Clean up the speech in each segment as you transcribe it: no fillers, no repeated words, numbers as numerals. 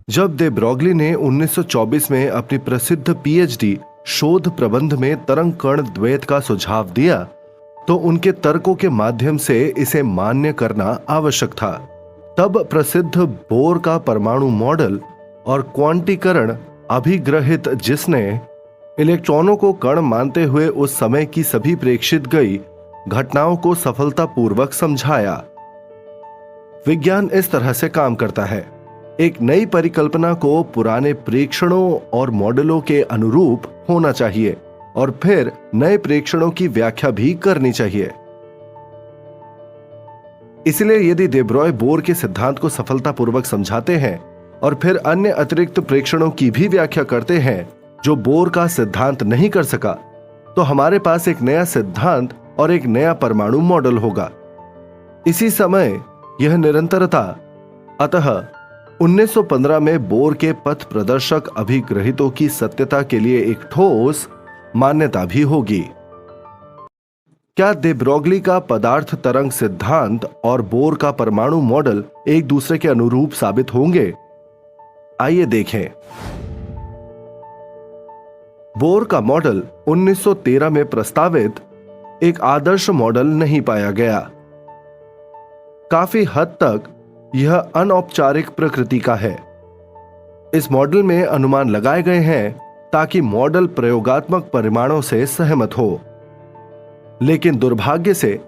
जब दे ब्रॉगली ने 1924 में अपनी प्रसिद्ध पीएचडी शोध प्रबंध में तरंग कण द्वैत का सुझाव दिया, तो उनके तर्कों के माध्यम से इसे मान्य करना आवश्यक था। तब प्रसिद्ध बोर का परमाणु मॉडल और क्वांटीकरण अभिग्रहित, जिसने इलेक्ट्रॉनों को कण मानते हुए उस समय की सभी प्रेक्षित गई घटनाओं को सफलतापूर्वक समझाया। विज्ञान इस तरह से काम करता है। एक नई परिकल्पना को पुराने प्रेक्षणों और मॉडलों के अनुरूप होना चाहिए और फिर नए प्रेक्षणों की व्याख्या भी करनी चाहिए। इसलिए यदि दे ब्रॉय बोर के सिद्धांत को सफलतापूर्वक समझाते हैं और फिर अन्य अतिरिक्त प्रेक्षणों की भी व्याख्या करते हैं जो बोर का सिद्धांत नहीं कर सका, तो हमारे पास एक नया सिद्धांत और एक नया परमाणु मॉडल होगा। इसी समय यह निरंतरता, अतः 1915 में बोर के पथ प्रदर्शक अभिग्रहितों की सत्यता के लिए एक ठोस मान्यता भी होगी। क्या दे ब्रॉगली का पदार्थ तरंग सिद्धांत और बोर का परमाणु मॉडल एक दूसरे के अनुरूप साबित होंगे? आइए देखें। बोर का मॉडल 1913 में प्रस्तावित एक आदर्श मॉडल नहीं पाया गया। काफी हद तक यह अनौपचारिक प्रकृति का है। इस मॉडल में अनुमान लगाए गए हैं ताकि मॉडल प्रयोगात्मक परिमाणों से सहमत हो, लेकिन दुर्भाग्य से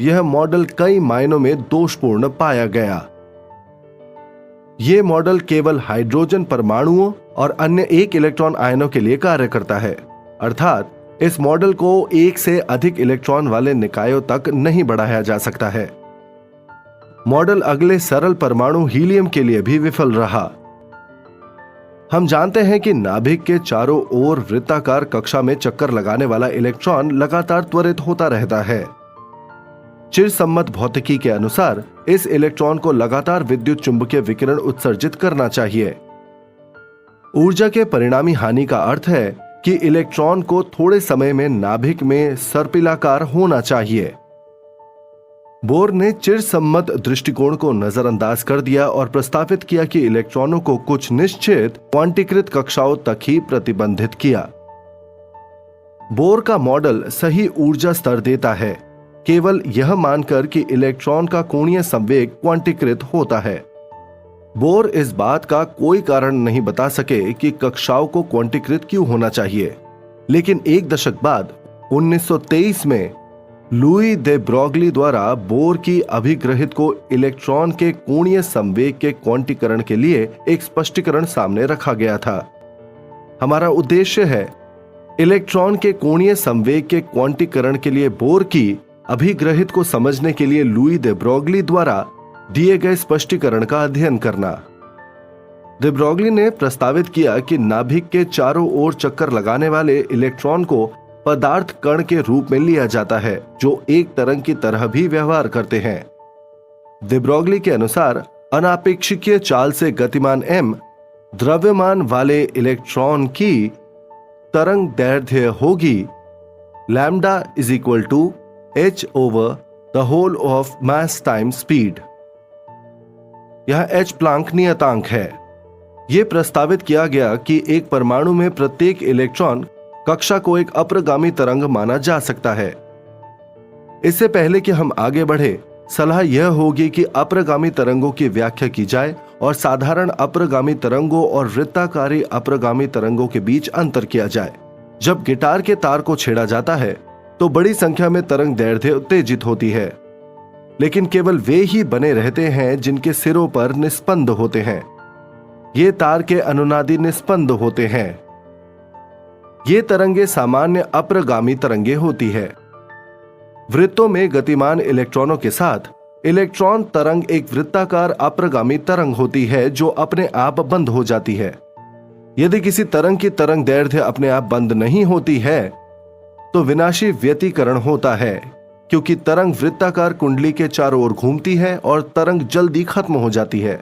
यह मॉडल कई मायनों में दोषपूर्ण पाया गया। यह मॉडल केवल हाइड्रोजन परमाणुओं और अन्य एक इलेक्ट्रॉन आयनों के लिए कार्य करता है, अर्थात इस मॉडल को एक से अधिक इलेक्ट्रॉन वाले निकायों तक नहीं बढ़ाया जा सकता है। मॉडल अगले सरल परमाणु हीलियम के लिए भी विफल रहा। हम जानते हैं कि नाभिक के चारों ओर वृत्ताकार कक्षा में चक्कर लगाने वाला इलेक्ट्रॉन लगातार त्वरित होता रहता है। चिरसम्मत भौतिकी के अनुसार इस इलेक्ट्रॉन को लगातार विद्युत चुंबकीय विकिरण उत्सर्जित करना चाहिए। ऊर्जा के परिणामी हानि का अर्थ है कि इलेक्ट्रॉन को थोड़े समय में नाभिक में सर्पिलाकार होना चाहिए। बोर ने चिरसम्मत दृष्टिकोण को नजरअंदाज कर दिया और प्रस्तावित किया कि इलेक्ट्रॉनों को कुछ निश्चित क्वांटीकृत कक्षाओं तक ही प्रतिबंधित किया। बोर का मॉडल सही ऊर्जा स्तर देता है, केवल यह मानकर कि इलेक्ट्रॉन का कोणीय संवेग क्वांटीकृत होता है। बोर इस बात का कोई कारण नहीं बता सके कि कक्षाओं को क्वांटीकृत क्यों होना चाहिए, लेकिन एक दशक बाद 1923 में लुई दे ब्रॉगली द्वारा बोर की अभिग्रहित को इलेक्ट्रॉन के कोणीय संवेग के क्वांटीकरण के लिए एक स्पष्टीकरण सामने रखा गया था। हमारा उद्देश्य है इलेक्ट्रॉन के कोणीय संवेग के क्वांटीकरण के लिए बोर की अभिग्रहित को समझने के लिए लुई दे ब्रॉगली द्वारा दिए गए स्पष्टीकरण का अध्ययन करना। दे ब्रॉगली ने प्रस्तावित किया कि नाभिक के चारों ओर चक्कर लगाने वाले इलेक्ट्रॉन को पदार्थ कण के रूप में लिया जाता है, जो एक तरंग की तरह भी व्यवहार करते हैं। दे ब्रॉगली के अनुसार अनापेक्षिकीय चाल से गतिमान m द्रव्यमान वाले इलेक्ट्रॉन की तरंग दैर्ध्य होगी lambda is equal to h over the whole of mass time speed. यह h प्लांक नियतांक है। यह प्रस्तावित किया गया कि एक परमाणु में प्रत्येक इलेक्ट्रॉन कक्षा को एक अप्रगामी तरंग माना जा सकता है। इससे पहले कि हम आगे बढ़े, सलाह यह होगी कि अप्रगामी तरंगों की व्याख्या की जाए और साधारण अप्रगामी तरंगों और वृत्ताकारी अप्रगामी तरंगों के बीच अंतर किया जाए। जब गिटार के तार को छेड़ा जाता है तो बड़ी संख्या में तरंग दैर्ध्य उत्तेजित होती है, लेकिन केवल वे ही बने रहते हैं जिनके सिरों पर निस्पंद होते हैं। ये तार के अनुनादी निस्पंद होते हैं। ये तरंगे सामान्य अप्रगामी तरंगे होती है। वृत्तों में गतिमान इलेक्ट्रॉनों के साथ इलेक्ट्रॉन तरंग एक वृत्ताकार अप्रगामी तरंग होती है जो अपने आप बंद हो जाती है। यदि किसी तरंग की तरंग दैर्ध्य अपने आप बंद नहीं होती है तो विनाशी व्यतिकरण होता है, क्योंकि तरंग वृत्ताकार कुंडली के चारों ओर घूमती है और तरंग जल्दी खत्म हो जाती है।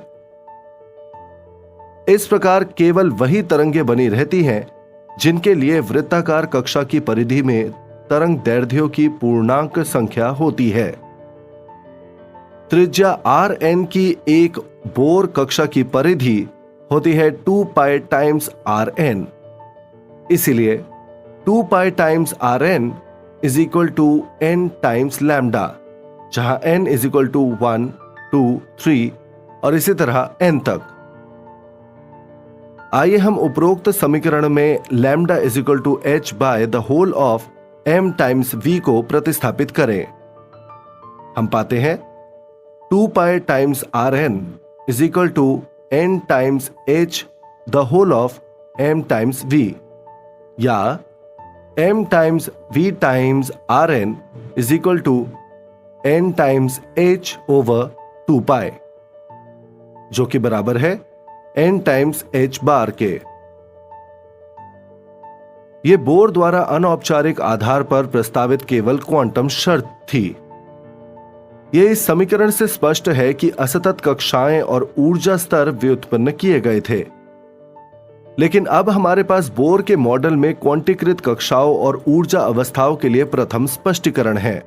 इस प्रकार केवल वही तरंगें बनी रहती हैं जिनके लिए वृत्ताकार कक्षा की परिधि में तरंग दैर्ध्यों की पूर्णांक संख्या होती है। त्रिज्या Rn की एक बोर कक्षा की परिधि होती है 2 पाई टाइम्स आर एन। इसीलिए 2 pi times r n is equal to n times lambda, जहां n इज इक्वल टू 1, 2, 3 और इसी तरह n तक। आइए हम उपरोक्त समीकरण में lambda is equal to h by the whole of m times v को प्रतिस्थापित करें। हम पाते हैं 2 pi times r n is equal to n times h the whole of m times v, या m times v times r n is equal to n times h over 2 pi, जो कि बराबर है n टाइम्स h बार के। यह bore द्वारा अनौपचारिक आधार पर प्रस्तावित केवल क्वांटम शर्त थी। यह इस समीकरण से स्पष्ट है कि असतत कक्षाएं और ऊर्जा स्तर व्युत्पन्न किए गए थे। लेकिन अब हमारे पास बोर के मॉडल में क्वांटीकृत कक्षाओं और ऊर्जा अवस्थाओं के लिए प्रथम स्पष्टीकरण है।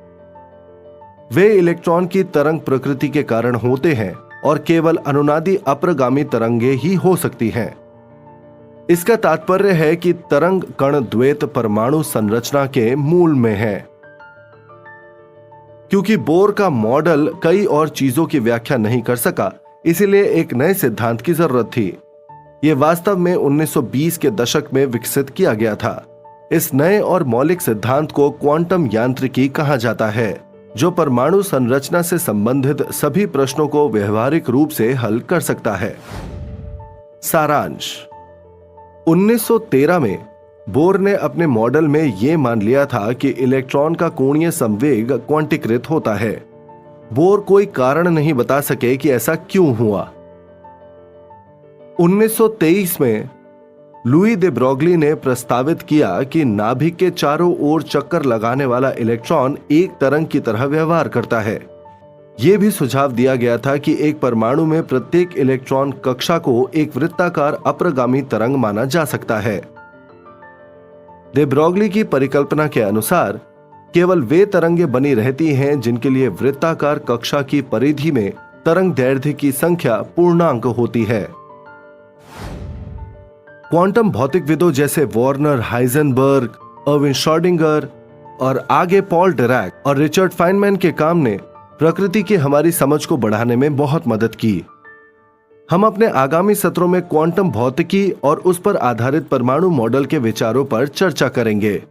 वे इलेक्ट्रॉन की तरंग प्रकृति के कारण होते हैं और केवल अनुनादी अप्रगामी तरंगे ही हो सकती हैं। इसका तात्पर्य है कि तरंग कण द्वैत परमाणु संरचना के मूल में है। क्योंकि बोर का मॉडल कई और चीजों की व्याख्या नहीं कर सका, इसलिए एक नए सिद्धांत की जरूरत थी। यह वास्तव में 1920 के दशक में विकसित किया गया था। इस नए और मौलिक सिद्धांत को क्वांटम यांत्रिकी कहा जाता है, जो परमाणु संरचना से संबंधित सभी प्रश्नों को व्यवहारिक रूप से हल कर सकता है। सारांश: 1913 में बोर ने अपने मॉडल में यह मान लिया था कि इलेक्ट्रॉन का कोणीय संवेग क्वांटीकृत होता है। बोर कोई कारण नहीं बता सके कि ऐसा क्यों हुआ। 1923 में लुई दे ब्रोगली ने प्रस्तावित किया कि नाभिक के चारों ओर चक्कर लगाने वाला इलेक्ट्रॉन एक तरंग की तरह व्यवहार करता है। यह भी सुझाव दिया गया था कि एक परमाणु में प्रत्येक इलेक्ट्रॉन कक्षा को एक वृत्ताकार अप्रगामी तरंग माना जा सकता है। दे ब्रोगली की परिकल्पना के अनुसार केवल वे तरंगे बनी रहती हैं जिनके लिए वृत्ताकार कक्षा की परिधि में तरंग दैर्ध्य की संख्या पूर्णांक होती है। क्वांटम भौतिकविदों जैसे वार्नर हाइजेनबर्ग, अर्विन श्रोडिंगर और आगे पॉल डिरैक और रिचर्ड फाइनमैन के काम ने प्रकृति की हमारी समझ को बढ़ाने में बहुत मदद की। हम अपने आगामी सत्रों में क्वांटम भौतिकी और उस पर आधारित परमाणु मॉडल के विचारों पर चर्चा करेंगे।